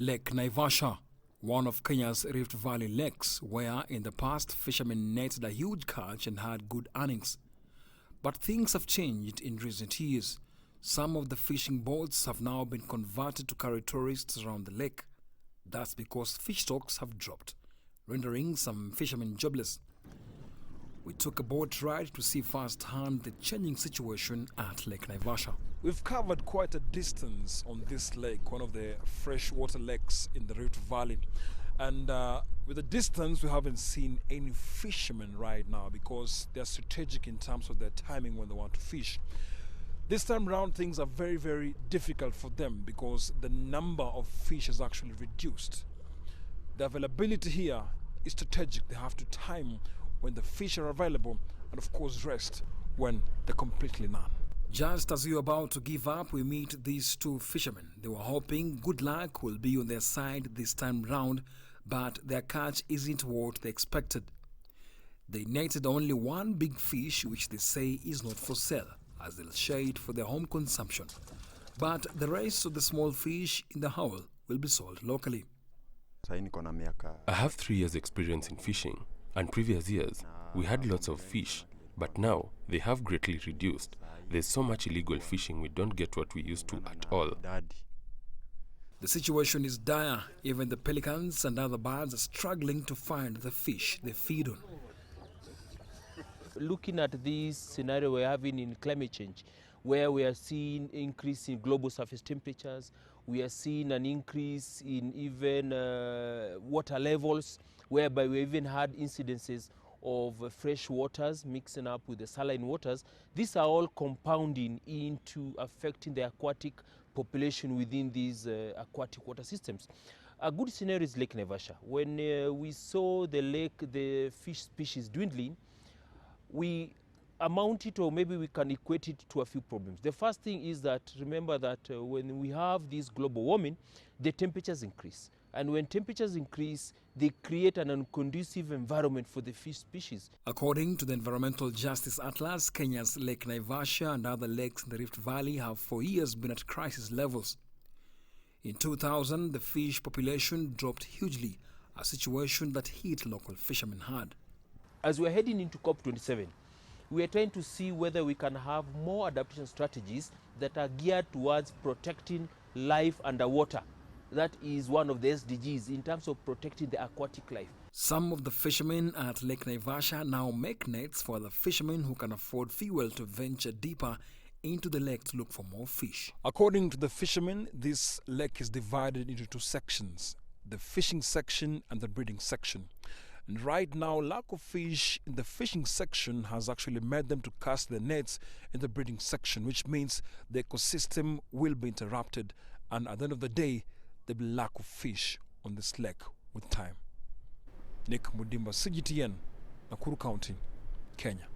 Lake Naivasha, one of Kenya's Rift Valley lakes, where in the past fishermen netted a huge catch and had good earnings. But things have changed in recent years. Some of the fishing boats have now been converted to carry tourists around the lake. That's because fish stocks have dropped, rendering some fishermen jobless. We took a boat ride to see firsthand the changing situation at Lake Naivasha. We've covered quite a distance on this lake, one of the freshwater lakes in the Rift Valley. And with the distance, we haven't seen any fishermen right now because they're strategic in terms of their timing when they want to fish. This time around, things are very, very difficult for them because the number of fish is actually reduced. The availability here is strategic. They have to time when the fish are available and, of course, rest when they're completely none. Just as we were about to give up, we meet these two fishermen. They were hoping good luck will be on their side this time round, but their catch isn't what they expected. They netted only one big fish, which they say is not for sale, as they'll share it for their home consumption. But the rest of the small fish in the haul will be sold locally. I have 3 years experience in fishing, and previous years we had lots of fish, but now they have greatly reduced. There's so much illegal fishing, we don't get what we used to at all. The situation is dire. Even the pelicans and other birds are struggling to find the fish they feed on. Looking at this scenario we're having in climate change, where we are seeing increase in global surface temperatures, we are seeing an increase in even water levels, whereby we even had incidences of fresh waters mixing up with the saline waters. These are all compounding into affecting the aquatic population within these aquatic water systems. A good scenario is Lake Naivasha. When we saw the lake, the fish species dwindling, we amount it, or maybe we can equate it to a few problems. The first thing is that, remember that when we have this global warming, the temperatures increase. And when temperatures increase, they create an unconducive environment for the fish species. According to the Environmental Justice Atlas, Kenya's Lake Naivasha and other lakes in the Rift Valley have for years been at crisis levels. In 2000, the fish population dropped hugely, a situation that hit local fishermen hard. As we're heading into COP27, we are trying to see whether we can have more adaptation strategies that are geared towards protecting life underwater. That is one of the SDGs in terms of protecting the aquatic life. Some of the fishermen at Lake Naivasha now make nets for the fishermen who can afford fuel to venture deeper into the lake to look for more fish. According to the fishermen, this lake is divided into two sections, the fishing section and the breeding section. And right now, lack of fish in the fishing section has actually made them to cast their nets in the breeding section, which means the ecosystem will be interrupted, and at the end of the day, there'll be lack of fish on this lake with time. Nick Mudimba, CGTN, Nakuru County, Kenya.